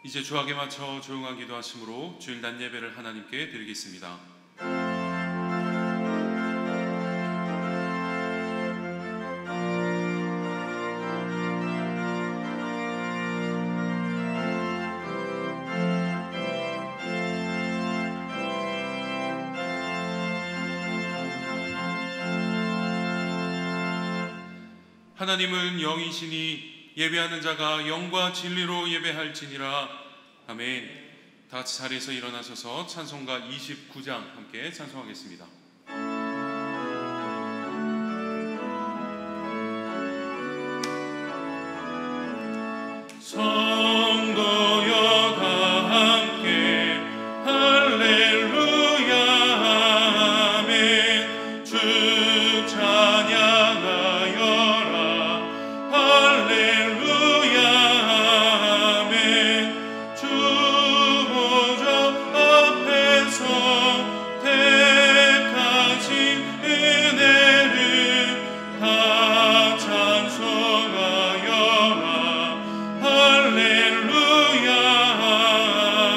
이제 주악에 맞춰 조용한 기도하심으로 주일 낮 예배를 하나님께 드리겠습니다. 하나님은 영이시니 예배하는 자가 영과 진리로 예배할지니라. 아멘. 다 같이 자리에서 일어나셔서 찬송가 29장 함께 찬송하겠습니다. 성도여 다 함께 할렐루야 아멘. 주 찬양하여라 할렐루야 아멘. 주 보좌 앞에서 택하신 은혜를 다 찬송하여라 할렐루야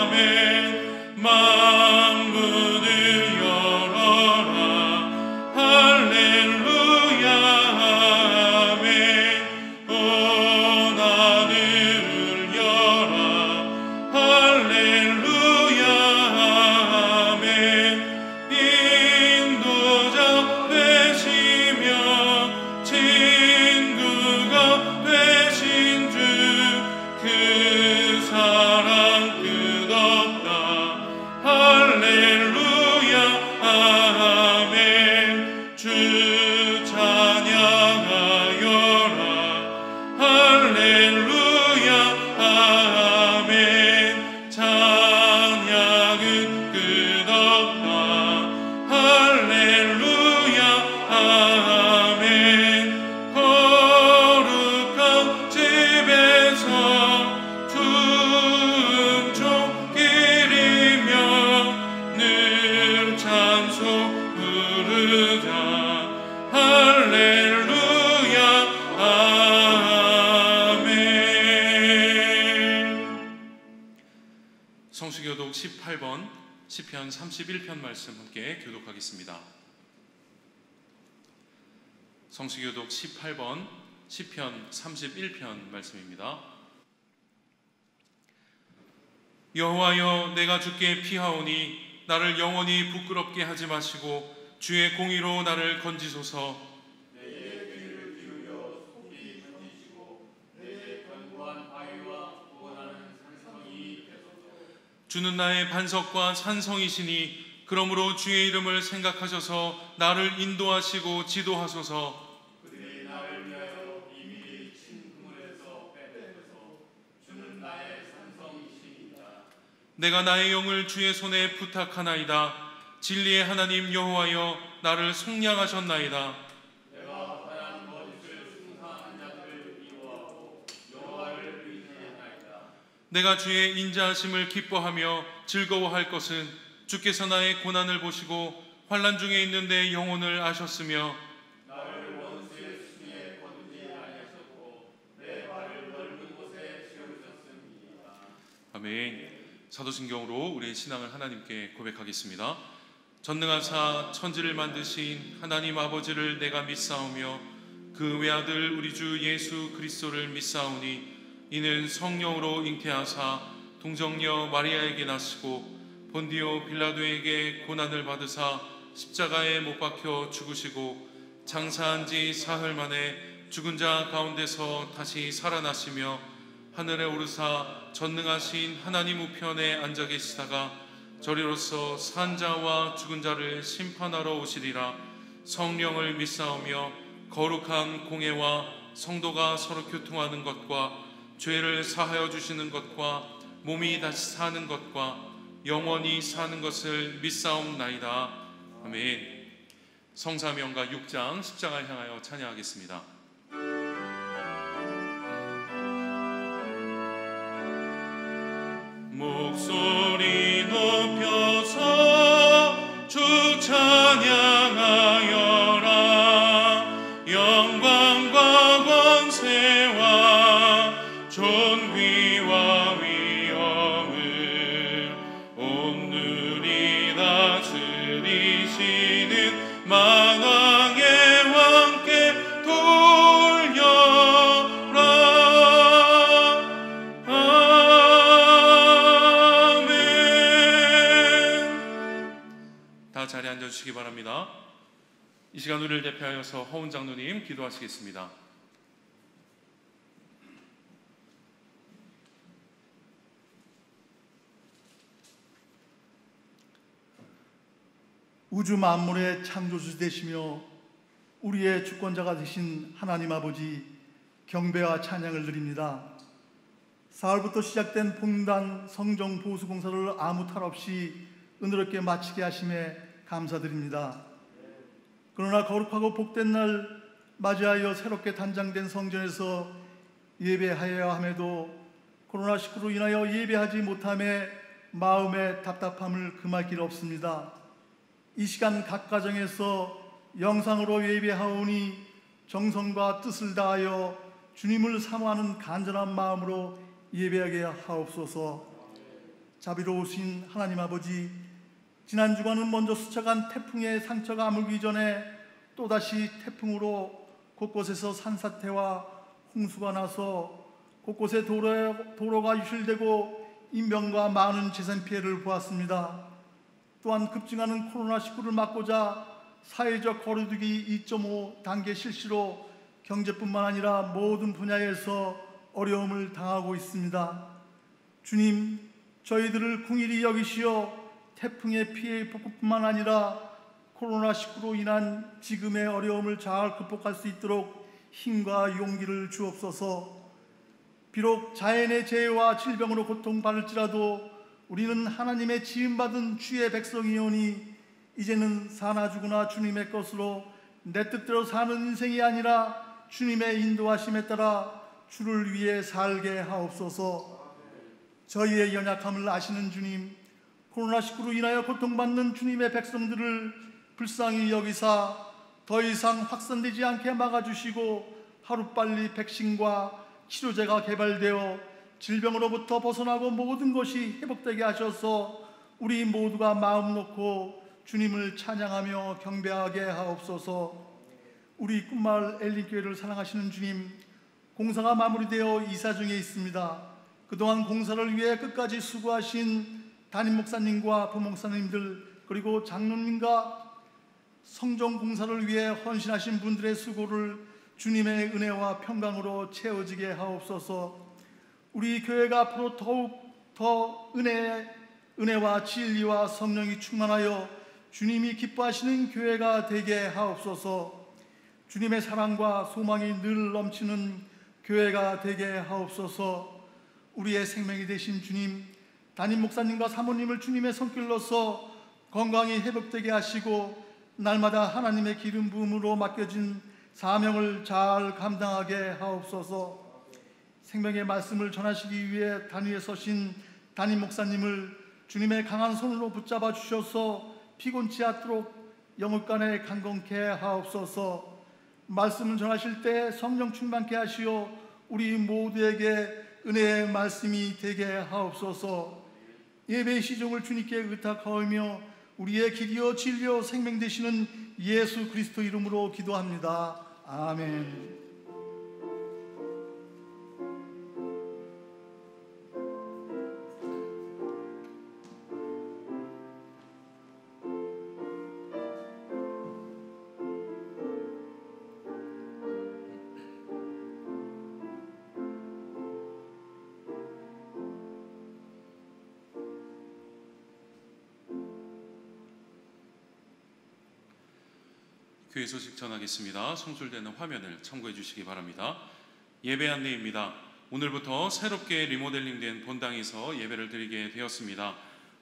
아멘. 만문을 열어라 할렐루야 아멘. 온 하늘을 열어 할렐루야 아멘. 인도자 되시며 친구가 되신 주 그 사랑 끝없다 할렐루야 아멘. 주 찬양하여라 할렐루야 아멘. 찬양은 끝없다 할렐루야 아멘. 거룩한 집에서 충족길이며 늘 찬송 부르자 할렐루야 아멘. 성수교독 18번 시편 31편 말씀 함께 교독하겠습니다. 성수교독 18번 시편 31편 말씀입니다. 여호와여, 내가 주께 피하오니 나를 영원히 부끄럽게 하지 마시고 주의 공의로 나를 건지소서. 내게 귀를 기울여 속이 부딪히고 내게 견고한 바위와 구원하는 산성이 되소서. 주는 나의 반석과 산성이시니 그러므로 주의 이름을 생각하셔서 나를 인도하시고 지도하소서. 그들이 나를 위하여 비밀히 친 그물에서 빼앗아서 주는 나의 산성이시니이다. 내가 나의 영을 주의 손에 부탁하나이다. 진리의 하나님 여호와여, 나를 속량하셨나이다. 내가 하얀 거짓을 숭상한 자들을 미워하고 여호와를 의지하나이다. 내가 주의 인자하심을 기뻐하며 즐거워할 것은 주께서 나의 고난을 보시고 환난 중에 있는데 영혼을 아셨으며 나를 원수의 수에 거두지 아니하셨고 내 발을 넓은 곳에 세우셨습니다. 아멘. 사도신경으로 우리의 신앙을 하나님께 고백하겠습니다. 전능하사 천지를 만드신 하나님 아버지를 내가 믿사오며 그 외아들 우리 주 예수 그리스도를 믿사오니 이는 성령으로 잉태하사 동정녀 마리아에게 나시고 본디오 빌라도에게 고난을 받으사 십자가에 못 박혀 죽으시고 장사한 지 사흘 만에 죽은 자 가운데서 다시 살아나시며 하늘에 오르사 전능하신 하나님 우편에 앉아 계시다가 저리로서 산 자와 죽은 자를 심판하러 오시리라. 성령을 믿사오며 거룩한 공회와 성도가 서로 교통하는 것과 죄를 사하여 주시는 것과 몸이 다시 사는 것과 영원히 사는 것을 믿사옵나이다. 아멘. 성사명가 6장 십자가를 향하여 찬양하겠습니다. 목소리 높여서 주 찬양하여라. 영광과 권세와 존귀와 위엄 주시기 바랍니다. 이 시간 우리를 대표하여서 허운 장로님 기도하시겠습니다. 우주 만물의 창조주 되시며 우리의 주권자가 되신 하나님 아버지, 경배와 찬양을 드립니다. 사흘부터 시작된 봉단 성정 보수 공사를 아무 탈 없이 은혜롭게 마치게 하심에 감사드립니다. 그러나 거룩하고 복된 날 맞이하여 새롭게 단장된 성전에서 예배하여야 함에도 코로나19로 인하여 예배하지 못함에 마음의 답답함을 금할 길 없습니다. 이 시간 각 가정에서 영상으로 예배하오니 정성과 뜻을 다하여 주님을 사모하는 간절한 마음으로 예배하게 하옵소서. 자비로우신 하나님 아버지, 지난 주간은 먼저 스쳐간 태풍의 상처가 아물기 전에 또다시 태풍으로 곳곳에서 산사태와 홍수가 나서 곳곳에 도로가 유실되고 인명과 많은 재산 피해를 보았습니다. 또한 급증하는 코로나19를 막고자 사회적 거리두기 2.5 단계 실시로 경제뿐만 아니라 모든 분야에서 어려움을 당하고 있습니다. 주님, 저희들을 긍휼히 여기시어 태풍의 피해 복구뿐만 아니라 코로나19로 인한 지금의 어려움을 잘 극복할 수 있도록 힘과 용기를 주옵소서. 비록 자연의 재해와 질병으로 고통받을지라도 우리는 하나님의 지음받은 주의 백성이오니 이제는 사나 죽으나 주님의 것으로 내 뜻대로 사는 인생이 아니라 주님의 인도하심에 따라 주를 위해 살게 하옵소서. 저희의 연약함을 아시는 주님, 코로나19로 인하여 고통받는 주님의 백성들을 불쌍히 여기사 더 이상 확산되지 않게 막아주시고 하루빨리 백신과 치료제가 개발되어 질병으로부터 벗어나고 모든 것이 회복되게 하셔서 우리 모두가 마음 놓고 주님을 찬양하며 경배하게 하옵소서. 우리 꿈마을 엘린교회를 사랑하시는 주님, 공사가 마무리되어 이사 중에 있습니다. 그동안 공사를 위해 끝까지 수고하신 담임 목사님과 부목사님들, 그리고 장로님과 성전 공사를 위해 헌신하신 분들의 수고를 주님의 은혜와 평강으로 채워지게 하옵소서. 우리 교회가 앞으로 더욱 더 은혜와 진리와 성령이 충만하여 주님이 기뻐하시는 교회가 되게 하옵소서. 주님의 사랑과 소망이 늘 넘치는 교회가 되게 하옵소서. 우리의 생명이 되신 주님, 담임 목사님과 사모님을 주님의 손길로서 건강히 회복되게 하시고 날마다 하나님의 기름 부음으로 맡겨진 사명을 잘 감당하게 하옵소서. 생명의 말씀을 전하시기 위해 단위에 서신 담임 목사님을 주님의 강한 손으로 붙잡아 주셔서 피곤치 않도록 영육간에 강건케 하옵소서. 말씀을 전하실 때 성령 충만케 하시어 우리 모두에게 은혜의 말씀이 되게 하옵소서. 예배의 시종을 주님께 의탁하오며 우리의 길이요 진리요 생명 되시는 예수 그리스도 이름으로 기도합니다. 아멘. 교회 소식 전하겠습니다. 송출되는 화면을 참고해 주시기 바랍니다. 예배 안내입니다. 오늘부터 새롭게 리모델링된 본당에서 예배를 드리게 되었습니다.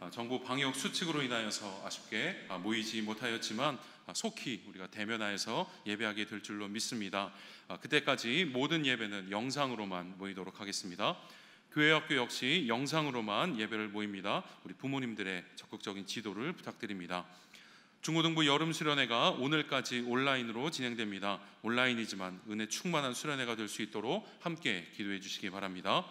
정부 방역 수칙으로 인하여서 아쉽게 모이지 못하였지만 속히 우리가 대면하여서 예배하게 될 줄로 믿습니다. 그때까지 모든 예배는 영상으로만 모이도록 하겠습니다. 교회 학교 역시 영상으로만 예배를 모입니다. 우리 부모님들의 적극적인 지도를 부탁드립니다. 중고등부 여름 수련회가 오늘까지 온라인으로 진행됩니다. 온라인이지만 은혜 충만한 수련회가 될 수 있도록 함께 기도해 주시기 바랍니다.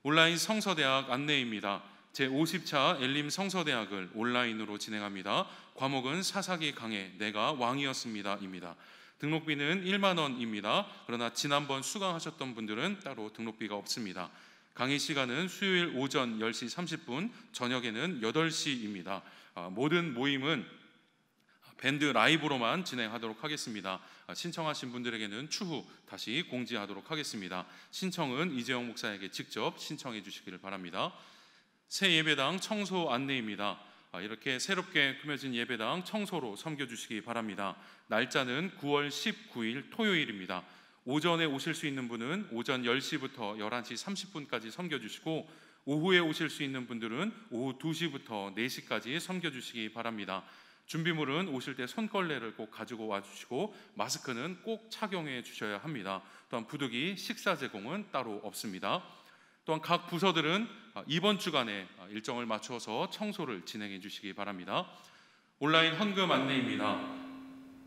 온라인 성서대학 안내입니다. 제50차 엘림 성서대학을 온라인으로 진행합니다. 과목은 사사기 강해 내가 왕이었습니다 입니다. 등록비는 1만 원입니다. 그러나 지난번 수강하셨던 분들은 따로 등록비가 없습니다. 강의 시간은 수요일 오전 10시 30분, 저녁에는 8시입니다. 모든 모임은 밴드 라이브로만 진행하도록 하겠습니다. 신청하신 분들에게는 추후 다시 공지하도록 하겠습니다. 신청은 이재영 목사에게 직접 신청해 주시기를 바랍니다. 새 예배당 청소 안내입니다. 이렇게 새롭게 꾸며진 예배당 청소로 섬겨주시기 바랍니다. 날짜는 9월 19일 토요일입니다. 오전에 오실 수 있는 분은 오전 10시부터 11시 30분까지 섬겨주시고, 오후에 오실 수 있는 분들은 오후 2시부터 4시까지 섬겨주시기 바랍니다. 준비물은 오실 때 손걸레를 꼭 가지고 와주시고, 마스크는 꼭 착용해 주셔야 합니다. 또한 부득이 식사 제공은 따로 없습니다. 또한 각 부서들은 이번 주간에 일정을 맞춰서 청소를 진행해 주시기 바랍니다. 온라인 헌금 안내입니다.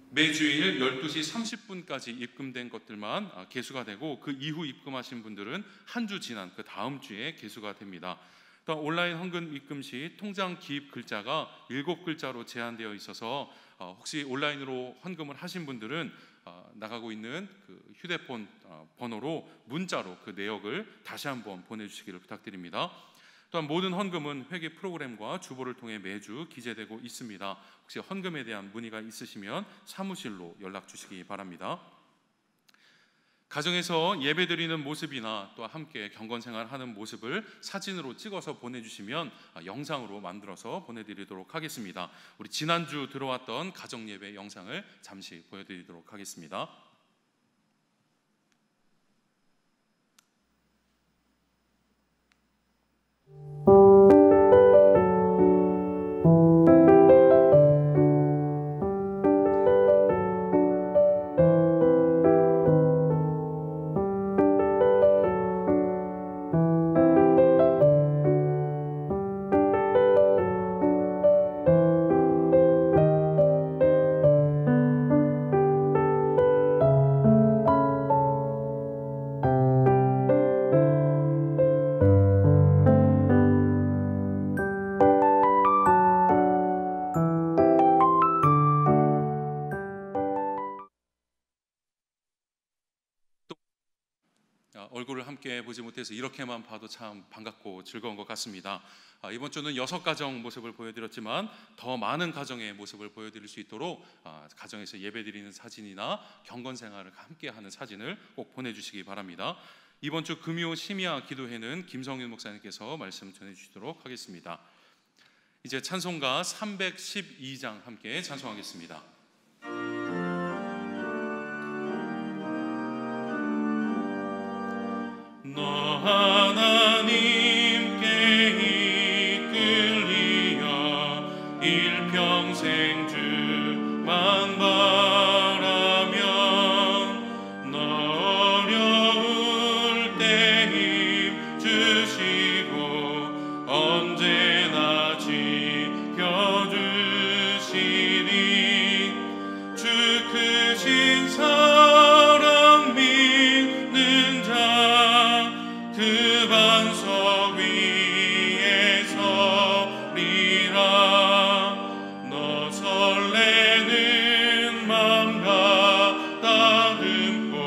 매주일 12시 30분까지 입금된 것들만 개수가 되고, 그 이후 입금하신 분들은 한 주 지난 그 다음 주에 개수가 됩니다. 또한 온라인 헌금 입금 시 통장 기입 글자가 7글자로 제한되어 있어서 혹시 온라인으로 헌금을 하신 분들은 나가고 있는 그 휴대폰 번호로 문자로 그 내역을 다시 한번 보내주시기를 부탁드립니다. 또한 모든 헌금은 회계 프로그램과 주보를 통해 매주 기재되고 있습니다. 혹시 헌금에 대한 문의가 있으시면 사무실로 연락 주시기 바랍니다. 가정에서 예배드리는 모습이나 또 함께 경건생활하는 모습을 사진으로 찍어서 보내주시면 영상으로 만들어서 보내드리도록 하겠습니다. 우리 지난주 들어왔던 가정예배 영상을 잠시 보여드리도록 하겠습니다. 얼굴을 함께 보지 못해서 이렇게만 봐도 참 반갑고 즐거운 것 같습니다. 이번 주는 6가정 모습을 보여드렸지만 더 많은 가정의 모습을 보여드릴 수 있도록 가정에서 예배드리는 사진이나 경건생활을 함께하는 사진을 꼭 보내주시기 바랍니다. 이번 주 금요 심야 기도회는 김성윤 목사님께서 말씀 전해주시도록 하겠습니다. 이제 찬송가 312장 함께 찬송하겠습니다. 너 하나님께 이끌리어 일평생 주만 바라면, 너 어려울 때 힘 주시고 언제나 지켜주시니, 주 크신 사랑 믿는 자 그 반석 위에 서리라. 너 설레는 맘 가다듬고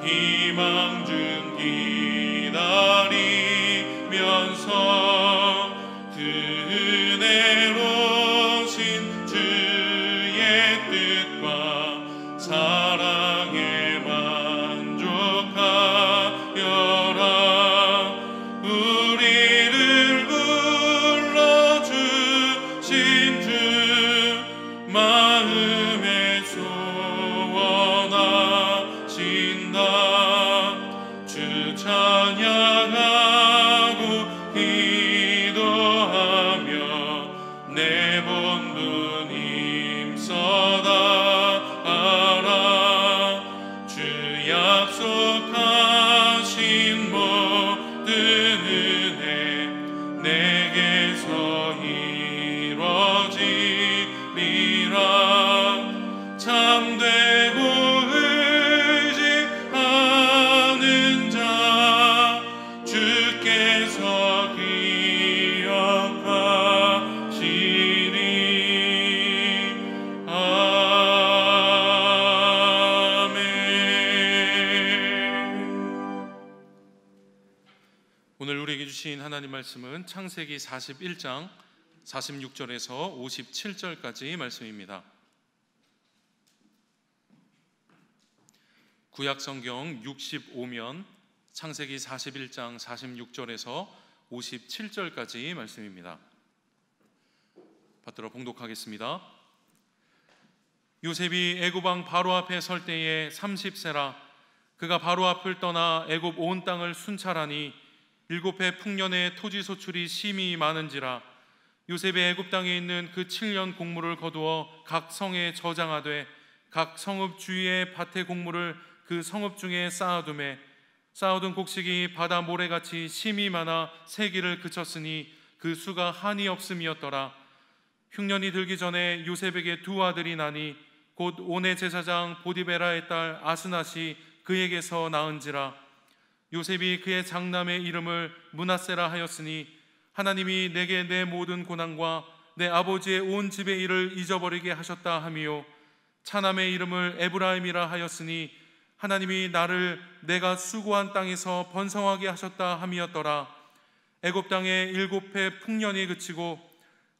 희망 중 기다리면서 그 은혜로신 주의 뜻과 사랑에 만족하여라. 우리를 불러주신 주 마음에 소원하신다. 주 찬양하고 기도하며 내 본분 힘써다하라. 주 약속하신 모든 은혜 내게서 이루어지리라. 참되고 의지하는 자 주께서 기억하시리. 아멘. 오늘 우리에게 주신 하나님 말씀은 창세기 41장 46절에서 57절까지 말씀입니다. 구약성경 65면 창세기 41장 46절에서 57절까지 말씀입니다. 받들어 봉독하겠습니다. 요셉이 애굽 왕 바로 앞에 설 때에 30세라. 그가 바로 앞을 떠나 애굽 온 땅을 순찰하니 7해 풍년의 토지 소출이 심히 많은지라. 요셉이 애굽 땅에 있는 그 7년 곡물을 거두어 각 성에 저장하되 각 성읍 주위의 밭의 곡물을 그 성읍 중에 쌓아두매 쌓아둔 곡식이 바다 모래같이 심히 많아 세기를 그쳤으니 그 수가 한이 없음이었더라. 흉년이 들기 전에 요셉에게 두 아들이 나니 곧 온의 제사장 보디베라의 딸 아스낫이 그에게서 낳은지라. 요셉이 그의 장남의 이름을 므낫세라 하였으니 하나님이 내게 내 모든 고난과 내 아버지의 온 집의 일을 잊어버리게 하셨다 함이요 차남의 이름을 에브라임이라 하였으니 하나님이 나를 내가 수고한 땅에서 번성하게 하셨다 함이었더라. 애굽 땅에 7해 풍년이 그치고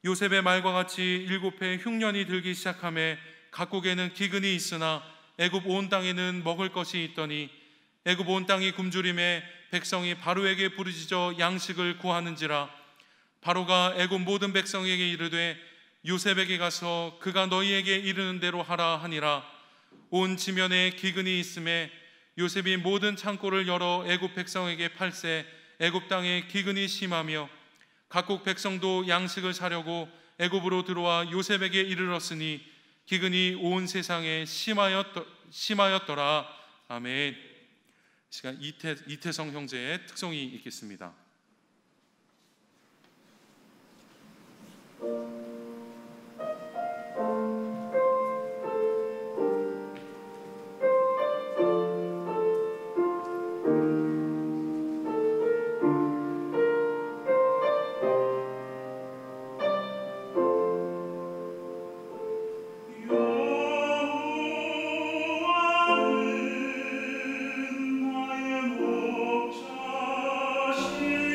요셉의 말과 같이 7해 흉년이 들기 시작하매 각국에는 기근이 있으나 애굽 온 땅에는 먹을 것이 있더니 애굽 온 땅이 굶주림에 백성이 바로에게 부르짖어 양식을 구하는지라. 바로가 애굽 모든 백성에게 이르되 요셉에게 가서 그가 너희에게 이르는 대로 하라 하니라. 온 지면에 기근이 있음에 요셉이 모든 창고를 열어 애굽 백성에게 팔세 애굽 땅에 기근이 심하며 각국 백성도 양식을 사려고 애굽으로 들어와 요셉에게 이르렀으니 기근이 온 세상에 심하였더라. 아멘. 시간 이태성 형제의 특송이 있겠습니다. 나의 목자신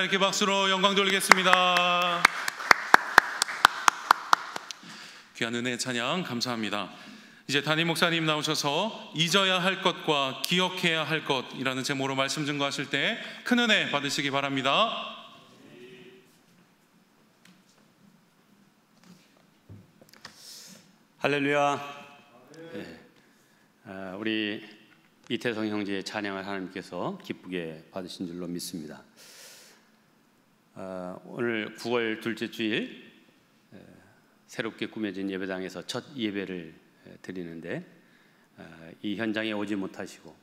하나님께 박수로 영광 돌리겠습니다. 귀한 은혜의 찬양 감사합니다. 이제 담임 목사님 나오셔서 잊어야 할 것과 기억해야 할 것이라는 제목으로 말씀 증거하실 때 큰 은혜 받으시기 바랍니다. 할렐루야. 우리 이태성 형제의 찬양을 하나님께서 기쁘게 받으신 줄로 믿습니다. 오늘 9월 둘째 주일 새롭게 꾸며진 예배당에서 첫 예배를 드리는데 이 현장에 오지 못하시고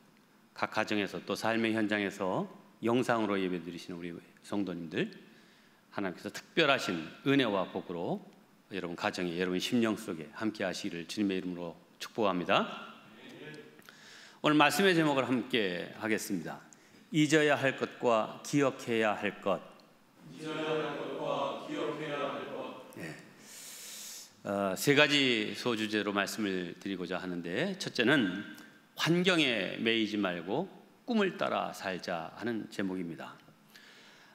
각 가정에서 또 삶의 현장에서 영상으로 예배 드리시는 우리 성도님들, 하나님께서 특별하신 은혜와 복으로 여러분 가정에, 여러분 심령 속에 함께 하시기를 주님의 이름으로 축복합니다. 오늘 말씀의 제목을 함께 하겠습니다. 잊어야 할 것과 기억해야 할 것. 잊어야 할 것과 기억해야 할 것. 세 가지 소주제로 말씀을 드리고자 하는데, 첫째는 환경에 매이지 말고 꿈을 따라 살자 하는 제목입니다.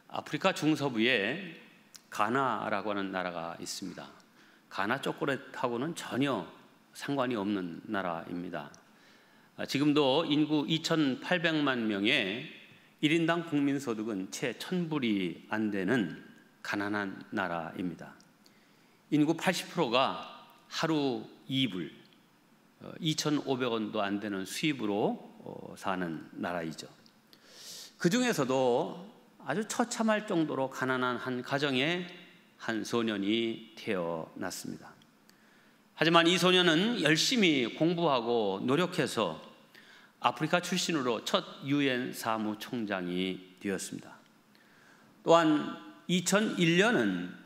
아프리카 중서부에 가나라고 하는 나라가 있습니다. 가나 초콜릿하고는 전혀 상관이 없는 나라입니다. 지금도 인구 2,800만 명의 1인당 국민소득은 채 1,000불이 안 되는 가난한 나라입니다. 인구 80%가 하루 2불, 2,500원도 안 되는 수입으로 사는 나라이죠. 그 중에서도 아주 처참할 정도로 가난한 한 가정에 한 소년이 태어났습니다. 하지만 이 소년은 열심히 공부하고 노력해서 아프리카 출신으로 첫 UN 사무총장이 되었습니다. 또한 2001년은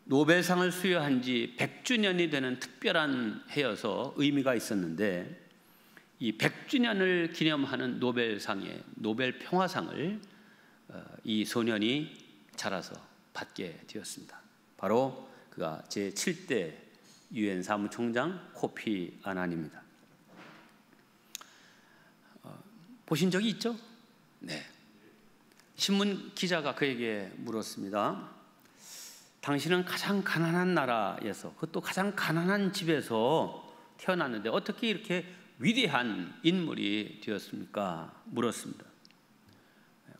노벨상을 수여한 지 100주년이 되는 특별한 해여서 의미가 있었는데, 이 100주년을 기념하는 노벨상의 노벨 평화상을 이 소년이 자라서 받게 되었습니다. 바로 그가 제7대 UN 사무총장 코피 아난입니다. 보신 적이 있죠? 네. 신문 기자가 그에게 물었습니다. 당신은 가장 가난한 나라에서, 그것도 가장 가난한 집에서 태어났는데 어떻게 이렇게 위대한 인물이 되었습니까? 물었습니다.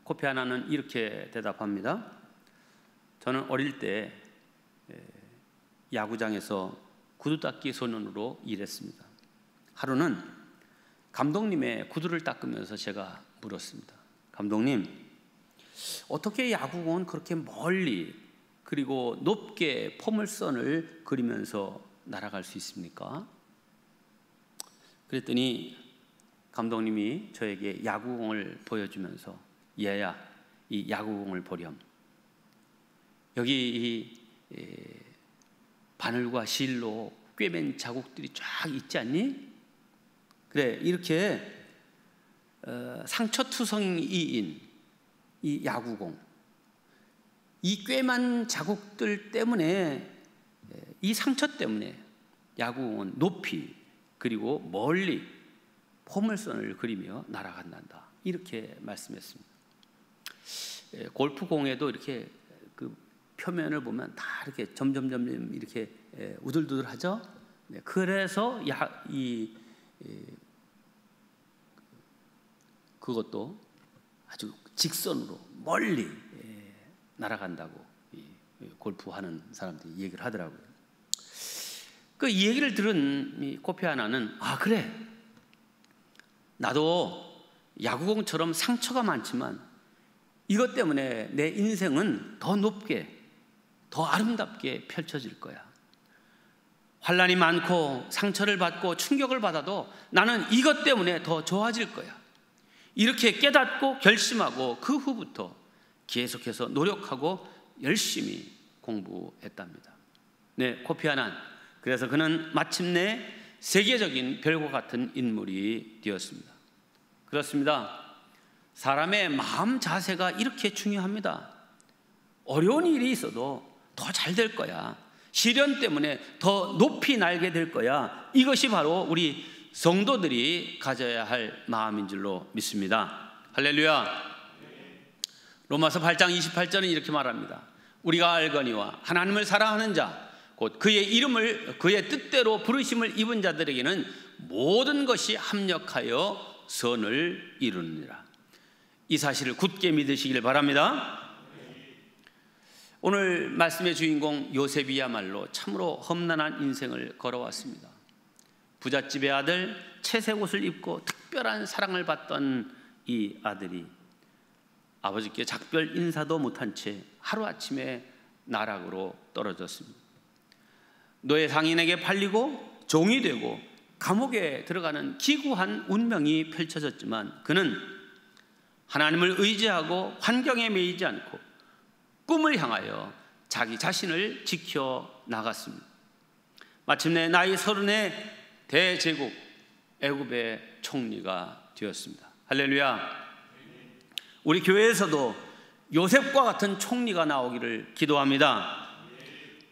코피 아난은 이렇게 대답합니다. 저는 어릴 때 야구장에서 구두 닦기 소년으로 일했습니다. 하루는 감독님의 구두를 닦으면서 제가 물었습니다. 감독님, 어떻게 야구공은 그렇게 멀리 그리고 높게 포물선을 그리면서 날아갈 수 있습니까? 그랬더니 감독님이 저에게 야구공을 보여주면서, 얘야, 이 야구공을 보렴. 여기 이 바늘과 실로 꿰맨 자국들이 쫙 있지 않니? 그래, 이렇게 상처투성이인 이 야구공, 이 꿰맨 자국들 때문에, 이 상처 때문에 야구공은 높이 그리고 멀리 포물선을 그리며 날아간단다. 이렇게 말씀했습니다. 골프공에도 이렇게 그 표면을 보면 다 이렇게 점점 이렇게 우들두들하죠. 그래서 그것도 아주 직선으로 멀리 날아간다고 골프하는 사람들이 얘기를 하더라고요. 그 이 얘기를 들은 이 코피 아난은, 아 그래, 나도 야구공처럼 상처가 많지만 이것 때문에 내 인생은 더 높게, 더 아름답게 펼쳐질 거야. 환난이 많고 상처를 받고 충격을 받아도 나는 이것 때문에 더 좋아질 거야. 이렇게 깨닫고 결심하고 그 후부터 계속해서 노력하고 열심히 공부했답니다. 네, 코피 아난. 그래서 그는 마침내 세계적인 별과 같은 인물이 되었습니다. 그렇습니다. 사람의 마음 자세가 이렇게 중요합니다. 어려운 일이 있어도 더 잘 될 거야. 시련 때문에 더 높이 날게 될 거야. 이것이 바로 우리 성도들이 가져야 할 마음인 줄로 믿습니다. 할렐루야. 로마서 8장 28절은 이렇게 말합니다. 우리가 알거니와 하나님을 사랑하는 자 곧 그의 이름을 그의 뜻대로 부르심을 입은 자들에게는 모든 것이 합력하여 선을 이루느니라. 이 사실을 굳게 믿으시길 바랍니다. 오늘 말씀의 주인공 요셉이야말로 참으로 험난한 인생을 걸어왔습니다. 부잣집의 아들, 채색 옷을 입고 특별한 사랑을 받던 이 아들이 아버지께 작별 인사도 못한 채 하루아침에 나락으로 떨어졌습니다. 노예 상인에게 팔리고 종이 되고 감옥에 들어가는 기구한 운명이 펼쳐졌지만 그는 하나님을 의지하고 환경에 매이지 않고 꿈을 향하여 자기 자신을 지켜 나갔습니다. 마침내 나이 30에 대제국 애굽의 총리가 되었습니다. 할렐루야. 우리 교회에서도 요셉과 같은 총리가 나오기를 기도합니다.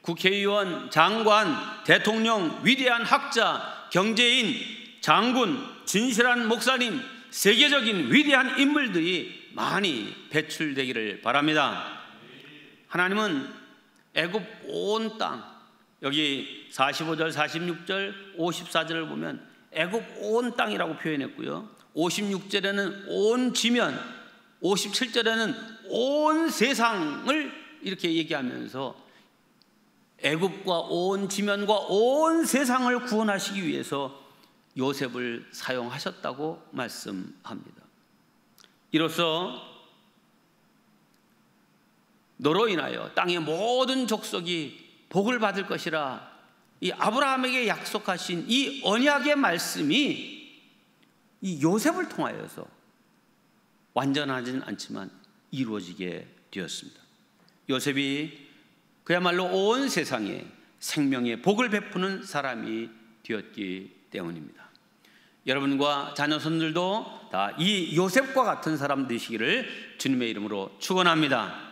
국회의원, 장관, 대통령, 위대한 학자, 경제인, 장군, 진실한 목사님, 세계적인 위대한 인물들이 많이 배출되기를 바랍니다. 하나님은 애굽 온 땅, 여기 45절, 46절, 54절을 보면 애굽 온 땅이라고 표현했고요, 56절에는 온 지면, 57절에는 온 세상을 이렇게 얘기하면서 애굽과 온 지면과 온 세상을 구원하시기 위해서 요셉을 사용하셨다고 말씀합니다. 이로써 너로 인하여 땅의 모든 족속이 복을 받을 것이라 이 아브라함에게 약속하신 이 언약의 말씀이 이 요셉을 통하여서 완전하지는 않지만 이루어지게 되었습니다. 요셉이 그야말로 온 세상에 생명의 복을 베푸는 사람이 되었기 때문입니다. 여러분과 자녀손들도 다 이 요셉과 같은 사람 되시기를 주님의 이름으로 축원합니다.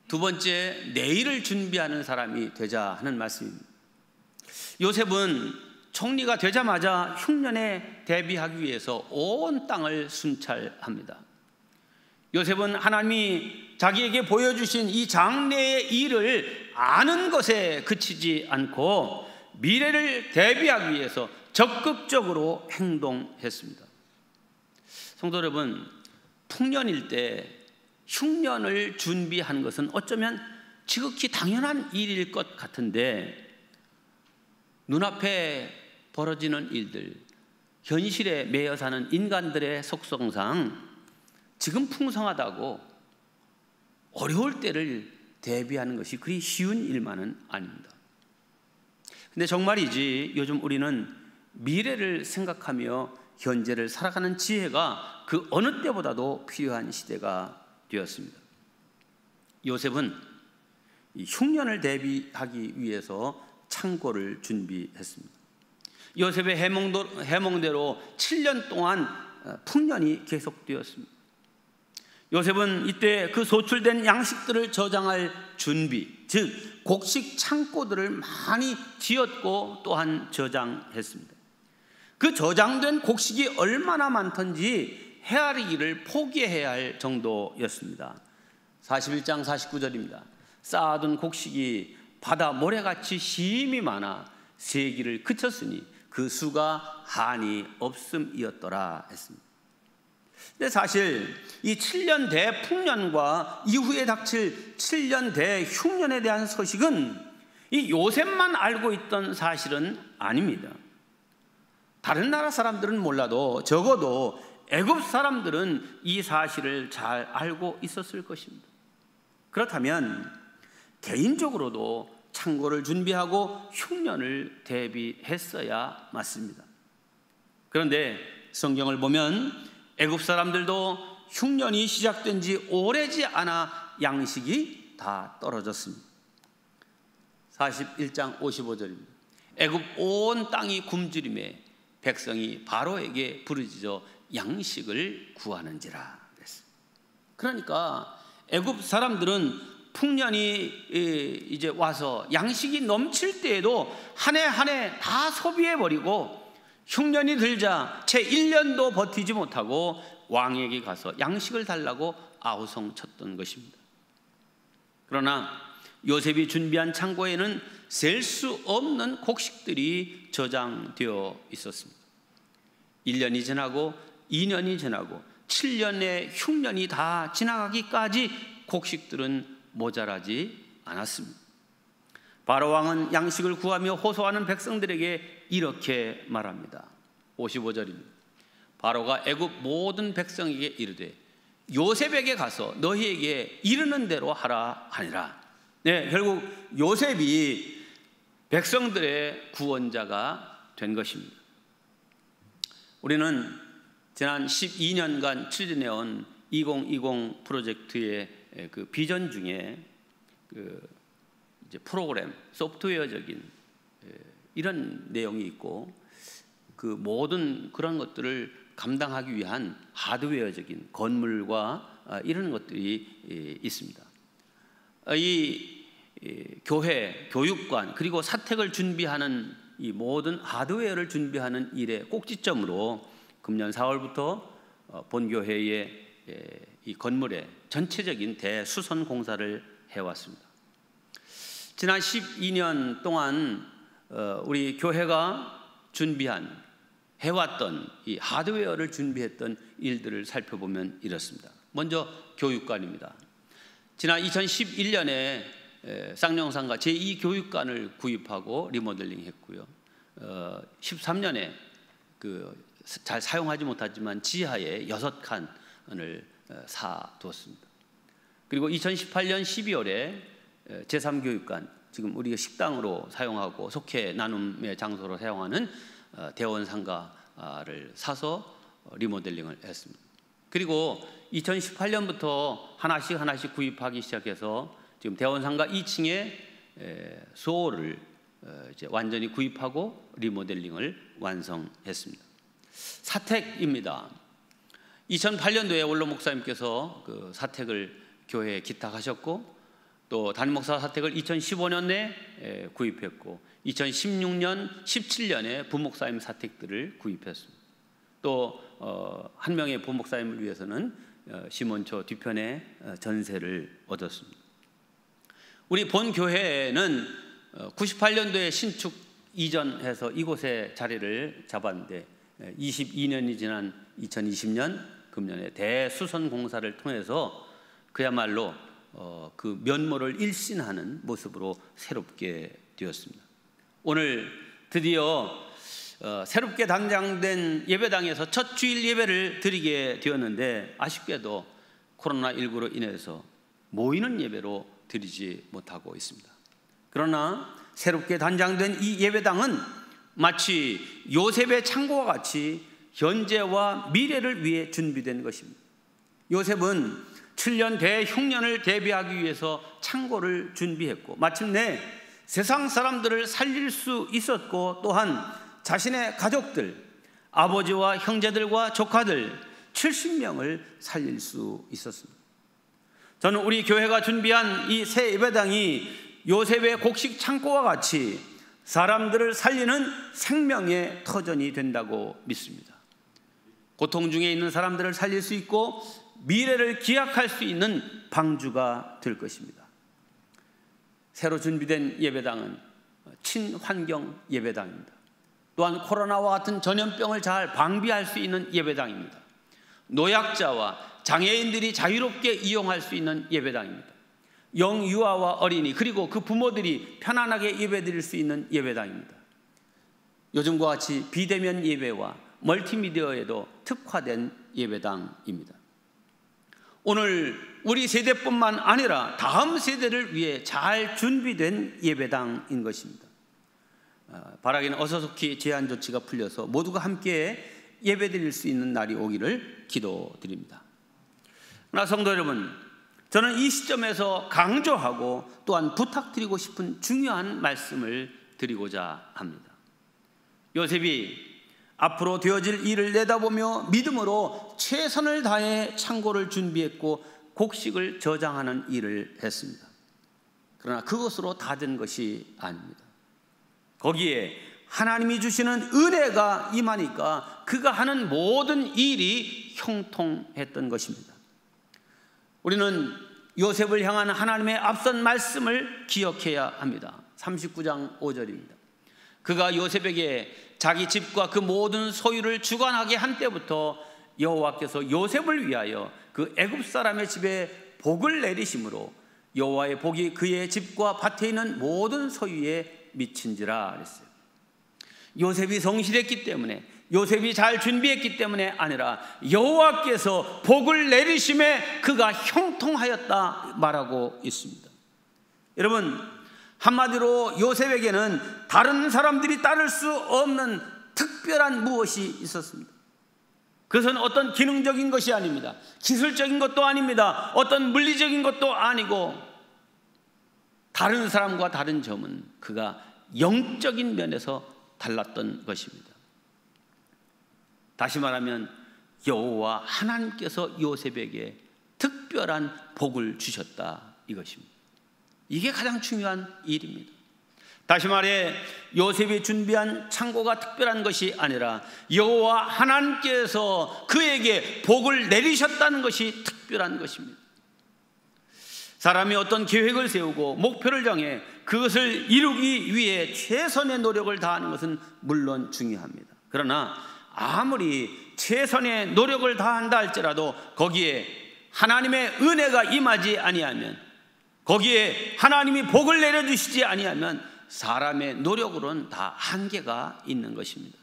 두 번째, 내일을 준비하는 사람이 되자 하는 말씀입니다. 요셉은 총리가 되자마자 흉년에 대비하기 위해서 온 땅을 순찰합니다. 요셉은 하나님이 자기에게 보여주신 이 장래의 일을 아는 것에 그치지 않고 미래를 대비하기 위해서 적극적으로 행동했습니다. 성도 여러분, 풍년일 때 흉년을 준비하는 것은 어쩌면 지극히 당연한 일일 것 같은데 눈앞에 벌어지는 일들, 현실에 매여 사는 인간들의 속성상 지금 풍성하다고 어려울 때를 대비하는 것이 그리 쉬운 일만은 아닙니다. 근데 정말이지 요즘 우리는 미래를 생각하며 현재를 살아가는 지혜가 그 어느 때보다도 필요한 시대가 되었습니다. 요셉은 이 흉년을 대비하기 위해서 창고를 준비했습니다. 요셉의 해몽대로 7년 동안 풍년이 계속되었습니다. 요셉은 이때 그 소출된 양식들을 저장할 준비, 즉 곡식 창고들을 많이 지었고 또한 저장했습니다. 그 저장된 곡식이 얼마나 많던지 헤아리기를 포기해야 할 정도였습니다. 41장 49절입니다. 쌓아둔 곡식이 바다 모래같이 심이 많아 세기를 그쳤으니 그 수가 한이 없음이었더라 했습니다. 근데 사실 이 7년 대풍년과 이후에 닥칠 7년 대흉년에 대한 소식은 이 요셉만 알고 있던 사실은 아닙니다. 다른 나라 사람들은 몰라도 적어도 애굽 사람들은 이 사실을 잘 알고 있었을 것입니다. 그렇다면 개인적으로도 창고를 준비하고 흉년을 대비했어야 맞습니다. 그런데 성경을 보면 애굽 사람들도 흉년이 시작된 지 오래지 않아 양식이 다 떨어졌습니다. 41장 55절입니다. 애굽 온 땅이 굶주림에 백성이 바로에게 부르짖어 양식을 구하는지라 그랬어요. 그러니까 애굽 사람들은 풍년이 이제 와서 양식이 넘칠 때에도 한 해 한 해 다 소비해버리고 흉년이 들자 채 1년도 버티지 못하고 왕에게 가서 양식을 달라고 아우성쳤던 것입니다. 그러나 요셉이 준비한 창고에는 셀 수 없는 곡식들이 저장되어 있었습니다. 1년이 지나고 2년이 지나고 7년에 흉년이 다 지나가기까지 곡식들은 모자라지 않았습니다. 바로 왕은 양식을 구하며 호소하는 백성들에게 이렇게 말합니다. 55절입니다. 바로가 애굽 모든 백성에게 이르되 요셉에게 가서 너희에게 이르는 대로 하라 하니라. 네, 결국 요셉이 백성들의 구원자가 된 것입니다. 우리는 지난 12년간 추진해온 2020 프로젝트의 그 비전 중에 이제 프로그램, 소프트웨어적인 이런 내용이 있고, 그 모든 그런 것들을 감당하기 위한 하드웨어적인 건물과 이런 것들이 있습니다. 이 교회, 교육관, 그리고 사택을 준비하는 이 모든 하드웨어를 준비하는 일의 꼭지점으로 금년 4월부터 본교회의 이 건물의 전체적인 대수선 공사를 해왔습니다. 지난 12년 동안 우리 교회가 해왔던 이 하드웨어를 준비했던 일들을 살펴보면 이렇습니다. 먼저 교육관입니다. 지난 2011년에 쌍용산가 제2교육관을 구입하고 리모델링 했고요. 13년에 잘 사용하지 못하지만 지하에 6칸을 사두었습니다. 그리고 2018년 12월에 제3교육관, 지금 우리가 식당으로 사용하고 속회 나눔의 장소로 사용하는 대원상가를 사서 리모델링을 했습니다. 그리고 2018년부터 하나씩 구입하기 시작해서 지금 대원상가 2층에 수호를 이제 완전히 구입하고 리모델링을 완성했습니다. 사택입니다. 2008년도에 원로 목사님께서 그 사택을 교회에 기탁하셨고, 또 담임 목사 사택을 2015년에 구입했고, 2016년, 17년에 부목사님 사택들을 구입했습니다. 또 한 명의 부목사님을 위해서는 시몬초 뒤편에 전세를 얻었습니다. 우리 본 교회는 98년도에 신축 이전해서 이곳에 자리를 잡았는데 22년이 지난 2020년 금년에 대수선 공사를 통해서 그야말로 그 면모를 일신하는 모습으로 새롭게 되었습니다. 오늘 드디어 새롭게 단장된 예배당에서 첫 주일 예배를 드리게 되었는데, 아쉽게도 코로나19로 인해서 모이는 예배로 드리지 못하고 있습니다. 그러나 새롭게 단장된 이 예배당은 마치 요셉의 창고와 같이 현재와 미래를 위해 준비된 것입니다. 요셉은 7년 대흉년을 대비하기 위해서 창고를 준비했고, 마침내 세상 사람들을 살릴 수 있었고, 또한 자신의 가족들, 아버지와 형제들과 조카들 70명을 살릴 수 있었습니다. 저는 우리 교회가 준비한 이 새 예배당이 요셉의 곡식 창고와 같이 사람들을 살리는 생명의 터전이 된다고 믿습니다. 고통 중에 있는 사람들을 살릴 수 있고 미래를 기약할 수 있는 방주가 될 것입니다. 새로 준비된 예배당은 친환경 예배당입니다. 또한 코로나와 같은 전염병을 잘 방비할 수 있는 예배당입니다. 노약자와 장애인들이 자유롭게 이용할 수 있는 예배당입니다. 영유아와 어린이, 그리고 그 부모들이 편안하게 예배드릴 수 있는 예배당입니다. 요즘과 같이 비대면 예배와 멀티미디어에도 특화된 예배당입니다. 오늘 우리 세대뿐만 아니라 다음 세대를 위해 잘 준비된 예배당인 것입니다. 바라기는 어서 속히 제한 조치가 풀려서 모두가 함께 예배드릴 수 있는 날이 오기를 기도드립니다. 그러나 성도 여러분, 저는 이 시점에서 강조하고 또한 부탁드리고 싶은 중요한 말씀을 드리고자 합니다. 요셉이 앞으로 되어질 일을 내다보며 믿음으로 최선을 다해 창고를 준비했고 곡식을 저장하는 일을 했습니다. 그러나 그것으로 다 된 것이 아닙니다. 거기에 하나님이 주시는 은혜가 임하니까 그가 하는 모든 일이 형통했던 것입니다. 우리는 요셉을 향한 하나님의 앞선 말씀을 기억해야 합니다. 39장 5절입니다. 그가 요셉에게 자기 집과 그 모든 소유를 주관하게 한 때부터 여호와께서 요셉을 위하여 그 애굽 사람의 집에 복을 내리심으로 여호와의 복이 그의 집과 밭에 있는 모든 소유에 미친지라 그랬어요. 요셉이 성실했기 때문에, 요셉이 잘 준비했기 때문에 아니라 여호와께서 복을 내리심에 그가 형통하였다 말하고 있습니다. 여러분, 한마디로 요셉에게는 다른 사람들이 따를 수 없는 특별한 무엇이 있었습니다. 그것은 어떤 기능적인 것이 아닙니다. 기술적인 것도 아닙니다. 어떤 물리적인 것도 아니고, 다른 사람과 다른 점은 그가 영적인 면에서 달랐던 것입니다. 다시 말하면 여호와 하나님께서 요셉에게 특별한 복을 주셨다 이것입니다. 이게 가장 중요한 일입니다. 다시 말해 요셉이 준비한 창고가 특별한 것이 아니라 여호와 하나님께서 그에게 복을 내리셨다는 것이 특별한 것입니다. 사람이 어떤 계획을 세우고 목표를 정해 그것을 이루기 위해 최선의 노력을 다하는 것은 물론 중요합니다. 그러나 아무리 최선의 노력을 다한다 할지라도 거기에 하나님의 은혜가 임하지 아니하면, 거기에 하나님이 복을 내려주시지 아니하면 사람의 노력으로는 다 한계가 있는 것입니다.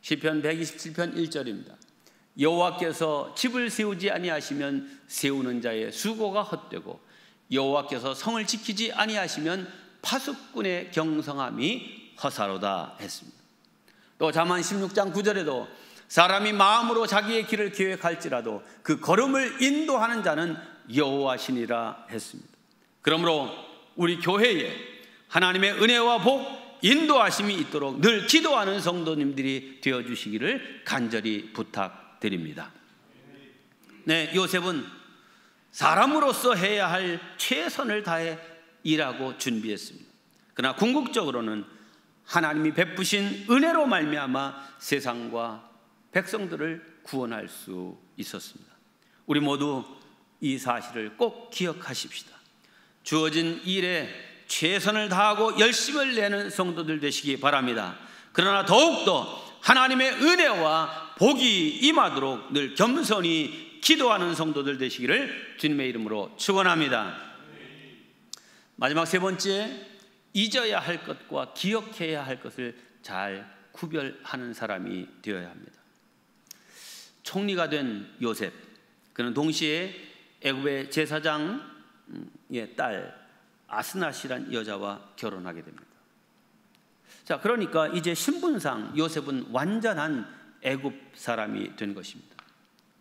시편 127편 1절입니다. 여호와께서 집을 세우지 아니하시면 세우는 자의 수고가 헛되고 여호와께서 성을 지키지 아니하시면 파수꾼의 경성함이 허사로다 했습니다. 또 잠언 16장 9절에도 사람이 마음으로 자기의 길을 계획할지라도 그 걸음을 인도하는 자는 여호와시니라 했습니다. 그러므로 우리 교회에 하나님의 은혜와 복, 인도하심이 있도록 늘 기도하는 성도님들이 되어주시기를 간절히 부탁드립니다. 네, 요셉은 사람으로서 해야 할 최선을 다해 일하고 준비했습니다. 그러나 궁극적으로는 하나님이 베푸신 은혜로 말미암아 세상과 백성들을 구원할 수 있었습니다. 우리 모두 이 사실을 꼭 기억하십시다. 주어진 일에 최선을 다하고 열심을 내는 성도들 되시기 바랍니다. 그러나 더욱더 하나님의 은혜와 복이 임하도록 늘 겸손히 기도하는 성도들 되시기를 주님의 이름으로 축원합니다. 마지막 세 번째, 잊어야 할 것과 기억해야 할 것을 잘 구별하는 사람이 되어야 합니다. 총리가 된 요셉, 그는 동시에 애굽의 제사장의 딸 아스낫이란 여자와 결혼하게 됩니다. 자, 그러니까 이제 신분상 요셉은 완전한 애굽 사람이 된 것입니다.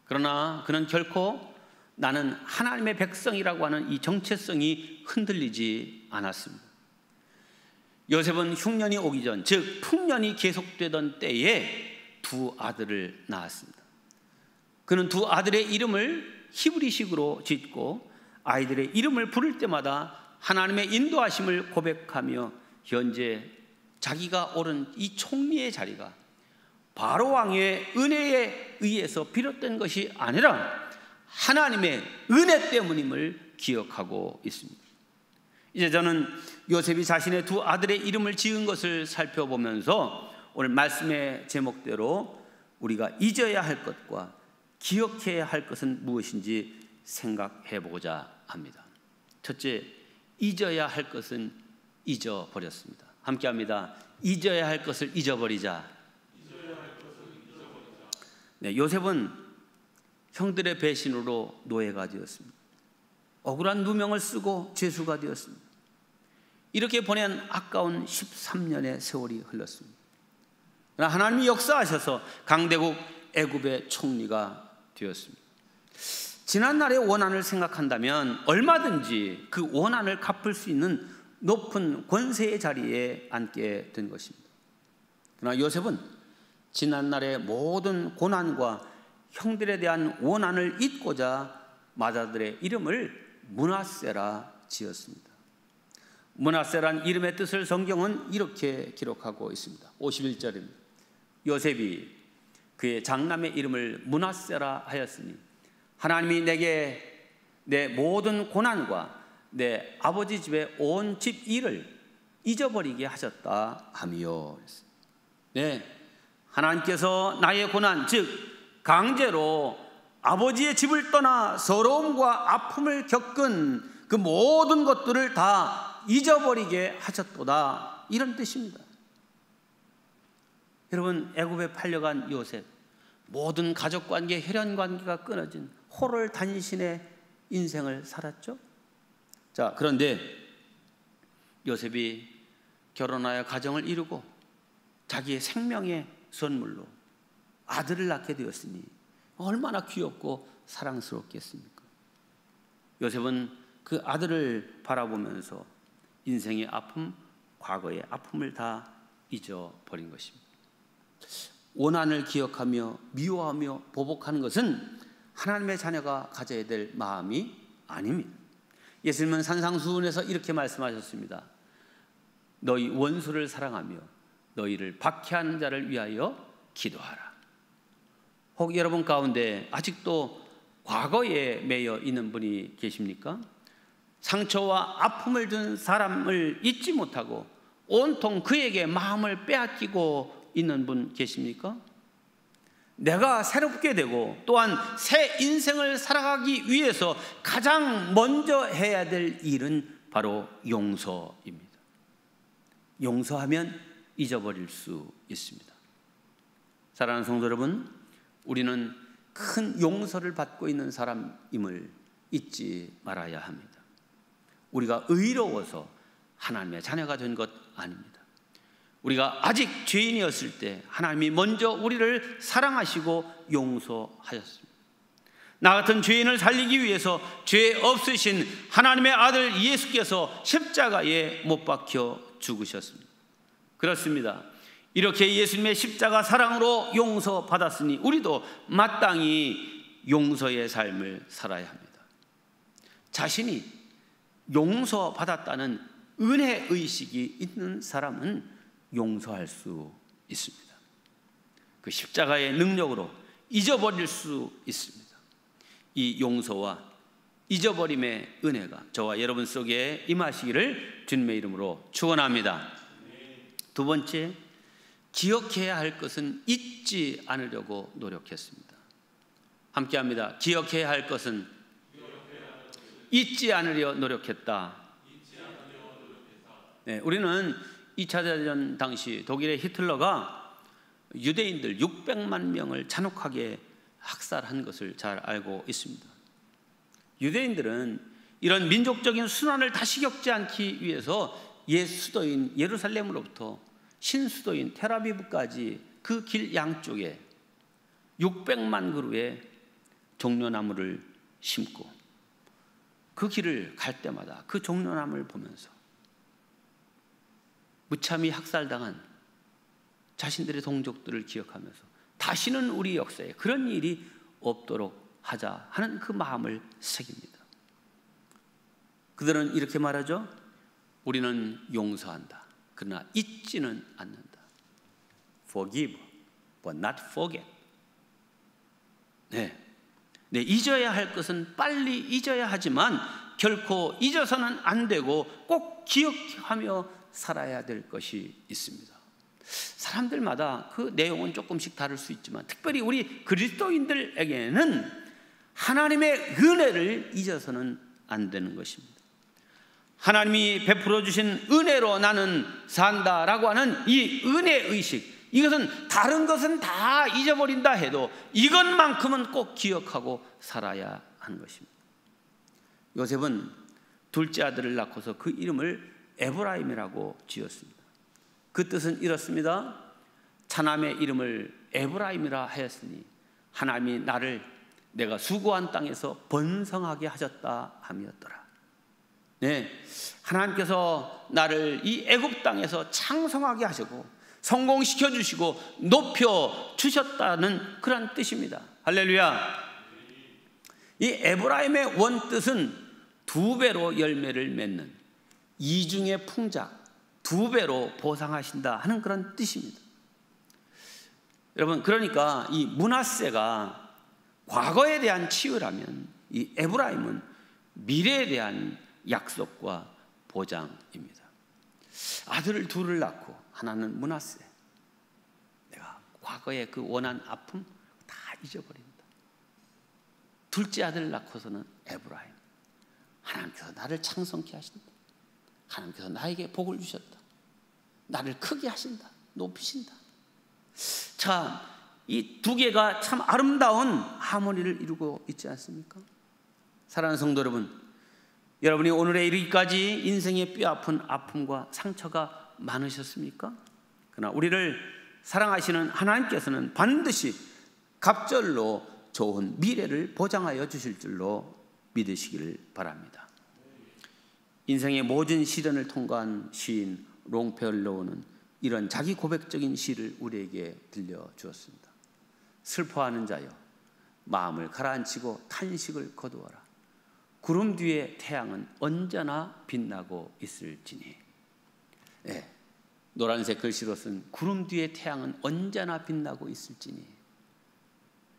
그러나 그는 결코 나는 하나님의 백성이라고 하는 이 정체성이 흔들리지 않았습니다. 요셉은 흉년이 오기 전, 즉 풍년이 계속되던 때에 두 아들을 낳았습니다. 그는 두 아들의 이름을 히브리식으로 짓고 아이들의 이름을 부를 때마다 하나님의 인도하심을 고백하며 현재 자기가 오른 이 총리의 자리가 바로 왕의 은혜에 의해서 비롯된 것이 아니라 하나님의 은혜 때문임을 기억하고 있습니다. 이제 저는 요셉이 자신의 두 아들의 이름을 지은 것을 살펴보면서 오늘 말씀의 제목대로 우리가 잊어야 할 것과 기억해야 할 것은 무엇인지 생각해 보고자 합니다. 첫째, 잊어야 할 것은 잊어버렸습니다. 함께 합니다. 잊어야 할 것을 잊어버리자. 네, 요셉은 형들의 배신으로 노예가 되었습니다. 억울한 누명을 쓰고 죄수가 되었습니다. 이렇게 보낸 아까운 13년의 세월이 흘렀습니다. 그러나 하나님이 역사하셔서 강대국 애굽의 총리가 되었습니다. 지난날의 원한을 생각한다면 얼마든지 그 원한을 갚을 수 있는 높은 권세의 자리에 앉게 된 것입니다. 그러나 요셉은 지난날의 모든 고난과 형들에 대한 원한을 잊고자 맏아들의 이름을 므낫세라 지었습니다. 므낫세란 이름의 뜻을 성경은 이렇게 기록하고 있습니다. 51절입니다. 요셉이 그의 장남의 이름을 므낫세라 하였으니 하나님이 내게 내 모든 고난과 내 아버지 집의 온 집 일을 잊어버리게 하셨다 하며. 네, 하나님께서 나의 고난, 즉 강제로 아버지의 집을 떠나 서러움과 아픔을 겪은 그 모든 것들을 다 잊어버리게 하셨도다, 이런 뜻입니다. 여러분, 애굽에 팔려간 요셉, 모든 가족관계, 혈연관계가 끊어진 호롤단신의 인생을 살았죠. 자, 그런데 요셉이 결혼하여 가정을 이루고 자기의 생명의 선물로 아들을 낳게 되었으니 얼마나 귀엽고 사랑스럽겠습니까? 요셉은 그 아들을 바라보면서 인생의 아픔, 과거의 아픔을 다 잊어버린 것입니다. 원한을 기억하며 미워하며 보복하는 것은 하나님의 자녀가 가져야 될 마음이 아닙니다. 예수님은 산상수훈에서 이렇게 말씀하셨습니다. 너희 원수를 사랑하며 너희를 박해하는 자를 위하여 기도하라. 혹 여러분 가운데 아직도 과거에 매여 있는 분이 계십니까? 상처와 아픔을 준 사람을 잊지 못하고 온통 그에게 마음을 빼앗기고 있는 분 계십니까? 내가 새롭게 되고 또한 새 인생을 살아가기 위해서 가장 먼저 해야 될 일은 바로 용서입니다. 용서하면 잊어버릴 수 있습니다. 사랑하는 성도 여러분, 우리는 큰 용서를 받고 있는 사람임을 잊지 말아야 합니다. 우리가 의로워서 하나님의 자녀가 된 것 아닙니다. 우리가 아직 죄인이었을 때 하나님이 먼저 우리를 사랑하시고 용서하셨습니다. 나 같은 죄인을 살리기 위해서 죄 없으신 하나님의 아들 예수께서 십자가에 못 박혀 죽으셨습니다. 그렇습니다. 이렇게 예수님의 십자가 사랑으로 용서받았으니 우리도 마땅히 용서의 삶을 살아야 합니다. 자신이 용서받았다는 은혜의식이 있는 사람은 용서할 수 있습니다. 그 십자가의 능력으로 잊어버릴 수 있습니다. 이 용서와 잊어버림의 은혜가 저와 여러분 속에 임하시기를 주님의 이름으로 축원합니다. 두 번째, 기억해야 할 것은 잊지 않으려고 노력했습니다. 함께합니다. 기억해야 할 것은 잊지 않으려 노력했다. 네, 우리는 2차 대전 당시 독일의 히틀러가 유대인들 600만 명을 잔혹하게 학살한 것을 잘 알고 있습니다. 유대인들은 이런 민족적인 순환을 다시 겪지 않기 위해서 옛 수도인 예루살렘으로부터 신수도인 텔아비브까지 그 길 양쪽에 600만 그루의 종려나무를 심고 그 길을 갈 때마다 그 종려나무를 보면서 무참히 학살당한 자신들의 동족들을 기억하면서 다시는 우리 역사에 그런 일이 없도록 하자 하는 그 마음을 새깁니다. 그들은 이렇게 말하죠. 우리는 용서한다. 그러나 잊지는 않는다. Forgive, but not forget. 네, 잊어야 할 것은 빨리 잊어야 하지만 결코 잊어서는 안 되고 꼭 기억하며 살아야 될 것이 있습니다. 사람들마다 그 내용은 조금씩 다를 수 있지만 특별히 우리 그리스도인들에게는 하나님의 은혜를 잊어서는 안 되는 것입니다. 하나님이 베풀어 주신 은혜로 나는 산다라고 하는 이 은혜의식, 이것은 다른 것은 다 잊어버린다 해도 이것만큼은 꼭 기억하고 살아야 하는 것입니다. 요셉은 둘째 아들을 낳고서 그 이름을 에브라임이라고 지었습니다. 그 뜻은 이렇습니다. 차남의 이름을 에브라임이라 하였으니 하나님이 나를 내가 수고한 땅에서 번성하게 하셨다 함이었더라. 네, 하나님께서 나를 이 애굽 땅에서 창성하게 하시고 성공시켜 주시고 높여 주셨다는 그런 뜻입니다. 할렐루야. 이 에브라임의 원뜻은 두 배로 열매를 맺는 이중의 풍작, 두 배로 보상하신다 하는 그런 뜻입니다. 여러분, 그러니까 이 므낫세가 과거에 대한 치유라면 이 에브라임은 미래에 대한 약속과 보장입니다. 아들을 둘을 낳고 하나는 므낫세, 내가 과거에 그 원한 아픔 다 잊어버립니다. 둘째 아들을 낳고서는 에브라임, 하나님께서 나를 창성케 하신다. 하나님께서 나에게 복을 주셨다. 나를 크게 하신다. 높이신다. 자, 이 두 개가 참 아름다운 하모니를 이루고 있지 않습니까? 사랑하는 성도 여러분, 여러분이 오늘에 이르기까지 인생의 뼈아픈 아픔과 상처가 많으셨습니까? 그러나 우리를 사랑하시는 하나님께서는 반드시 갑절로 좋은 미래를 보장하여 주실 줄로 믿으시기를 바랍니다. 인생의 모든 시련을 통과한 시인 롱펠로우는 이런 자기 고백적인 시를 우리에게 들려주었습니다. 슬퍼하는 자여, 마음을 가라앉히고 탄식을 거두어라. 구름 뒤에 태양은 언제나 빛나고 있을지니. 네, 노란색 글씨로 쓴 구름 뒤에 태양은 언제나 빛나고 있을지니.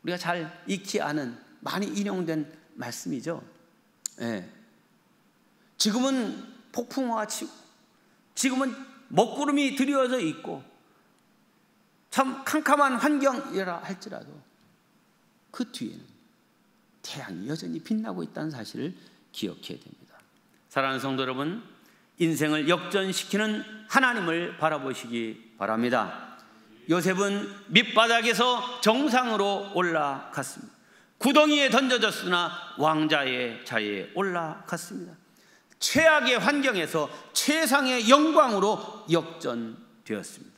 우리가 잘 익히 아는, 많이 인용된 말씀이죠. 네. 지금은 폭풍우가 치고, 지금은 먹구름이 드리워져 있고 참 캄캄한 환경이라 할지라도 그 뒤에는 태양이 여전히 빛나고 있다는 사실을 기억해야 됩니다. 사랑하는 성도 여러분, 인생을 역전시키는 하나님을 바라보시기 바랍니다. 요셉은 밑바닥에서 정상으로 올라갔습니다. 구덩이에 던져졌으나 왕자의 자리에 올라갔습니다. 최악의 환경에서 최상의 영광으로 역전되었습니다.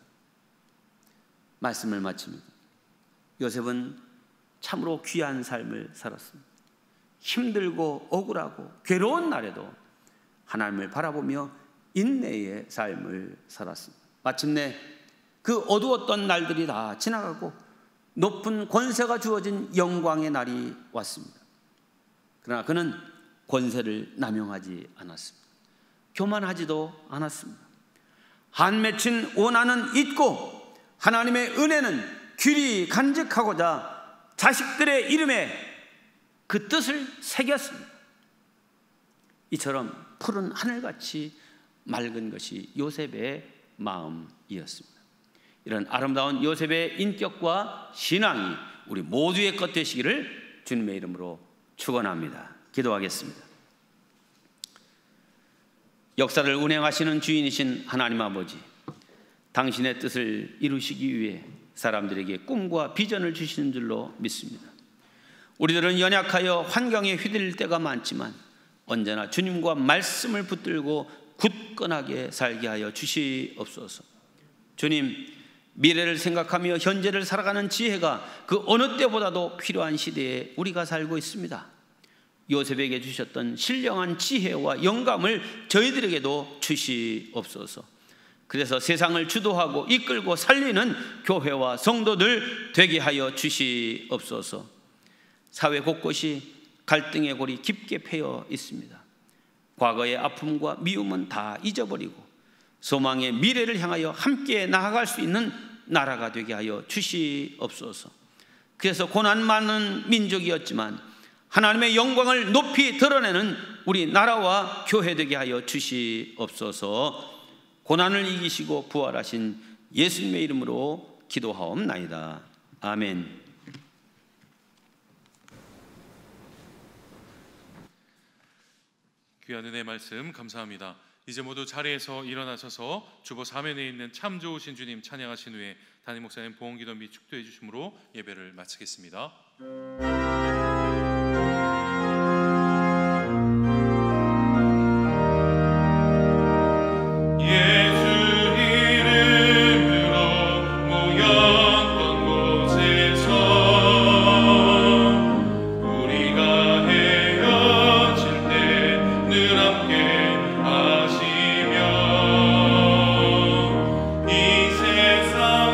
말씀을 마칩니다. 요셉은 참으로 귀한 삶을 살았습니다. 힘들고 억울하고 괴로운 날에도 하나님을 바라보며 인내의 삶을 살았습니다. 마침내 그 어두웠던 날들이 다 지나가고 높은 권세가 주어진 영광의 날이 왔습니다. 그러나 그는 권세를 남용하지 않았습니다. 교만하지도 않았습니다. 한 맺힌 원한은 잊고 하나님의 은혜는 귀리 간직하고자 자식들의 이름에 그 뜻을 새겼습니다. 이처럼 푸른 하늘같이 맑은 것이 요셉의 마음이었습니다. 이런 아름다운 요셉의 인격과 신앙이 우리 모두의 것 되시기를 주님의 이름으로 축원합니다. 기도하겠습니다. 역사를 운행하시는 주인이신 하나님 아버지, 당신의 뜻을 이루시기 위해 사람들에게 꿈과 비전을 주시는 줄로 믿습니다. 우리들은 연약하여 환경에 휘둘릴 때가 많지만 언제나 주님과 말씀을 붙들고 굳건하게 살게 하여 주시옵소서. 주님, 미래를 생각하며 현재를 살아가는 지혜가 그 어느 때보다도 필요한 시대에 우리가 살고 있습니다. 요셉에게 주셨던 신령한 지혜와 영감을 저희들에게도 주시옵소서. 그래서 세상을 주도하고 이끌고 살리는 교회와 성도들 되게 하여 주시옵소서. 사회 곳곳이 갈등의 골이 깊게 패여 있습니다. 과거의 아픔과 미움은 다 잊어버리고 소망의 미래를 향하여 함께 나아갈 수 있는 나라가 되게 하여 주시옵소서. 그래서 고난 많은 민족이었지만 하나님의 영광을 높이 드러내는 우리 나라와 교회 되게 하여 주시옵소서. 고난을 이기시고 부활하신 예수님의 이름으로 기도하옵나이다. 아멘. 귀한 은혜의 말씀 감사합니다. 이제 모두 자리에서 일어나셔서 주보 사면에 있는 참 좋으신 주님 찬양하신 후에 담임 목사님 보험기도 및 축도해 주심으로 예배를 마치겠습니다.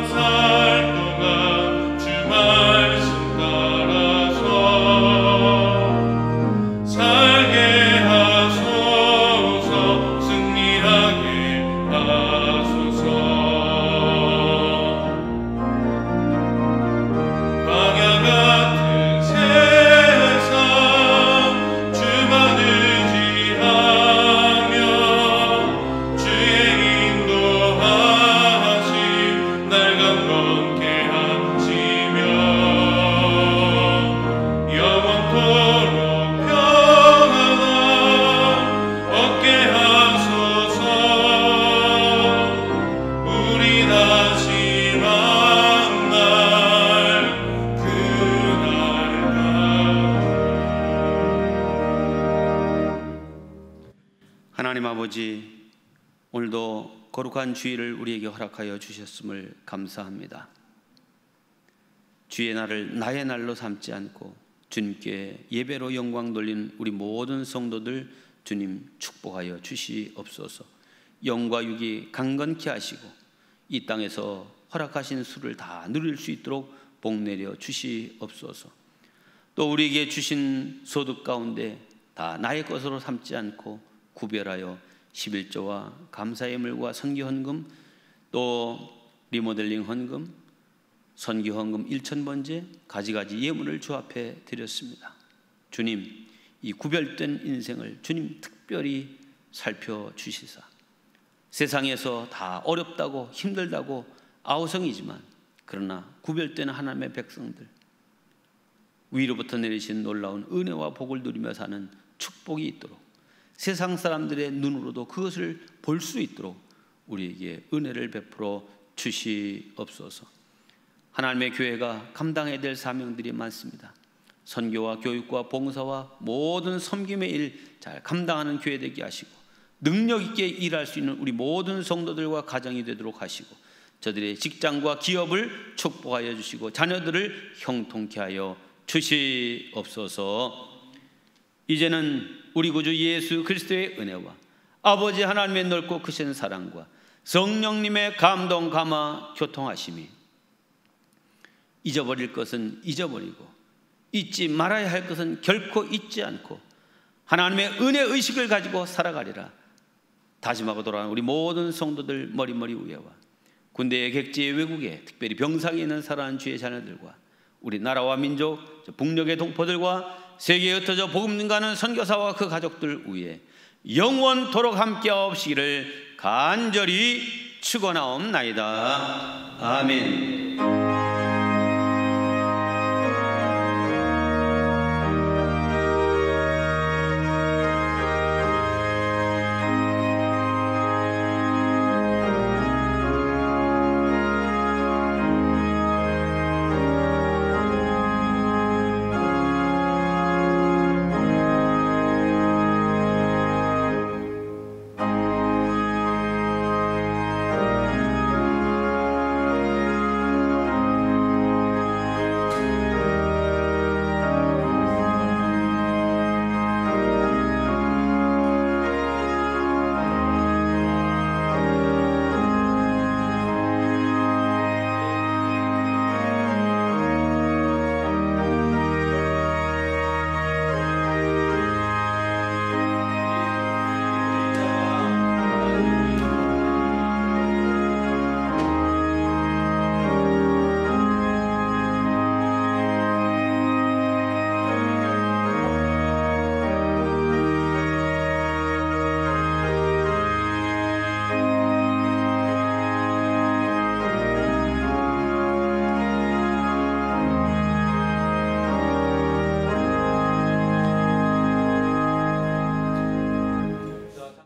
살 동안 주 말씀 따라서 아버지, 오늘도 거룩한 주일을 우리에게 허락하여 주셨음을 감사합니다. 주의 날을 나의 날로 삼지 않고 주님께 예배로 영광 돌리는 우리 모든 성도들 주님 축복하여 주시옵소서. 영과 육이 강건케 하시고 이 땅에서 허락하신 수를 다 누릴 수 있도록 복 내려 주시옵소서. 또 우리에게 주신 소득 가운데 다 나의 것으로 삼지 않고 구별하여 11조와 감사의 예물과 선교 헌금, 또 리모델링 헌금, 선교 헌금 1,000번째 가지가지 예물을 주 앞에 드렸습니다. 주님, 이 구별된 인생을 주님 특별히 살펴주시사 세상에서 다 어렵다고 힘들다고 아우성이지만 그러나 구별된 하나님의 백성들, 위로부터 내리신 놀라운 은혜와 복을 누리며 사는 축복이 있도록 세상 사람들의 눈으로도 그것을 볼 수 있도록 우리에게 은혜를 베풀어 주시옵소서. 하나님의 교회가 감당해야 될 사명들이 많습니다. 선교와 교육과 봉사와 모든 섬김의 일 잘 감당하는 교회 되게 하시고 능력 있게 일할 수 있는 우리 모든 성도들과 가정이 되도록 하시고 저들의 직장과 기업을 축복하여 주시고 자녀들을 형통케 하여 주시옵소서. 이제는 우리 구주 예수 그리스도의 은혜와 아버지 하나님의 넓고 크신 사랑과 성령님의 감동 감화 교통하심이 잊어버릴 것은 잊어버리고 잊지 말아야 할 것은 결코 잊지 않고 하나님의 은혜 의식을 가지고 살아가리라 다짐하고 돌아가는 우리 모든 성도들 머리머리 위에와 군대의 객지의 외국에 특별히 병상에 있는 사랑하는 주의 자녀들과 우리 나라와 민족 북녘의 동포들과 세계에 흩어져 복음 전가하는 선교사와 그 가족들 위에 영원토록 함께하옵시기를 간절히 축원하옵나이다. 아멘.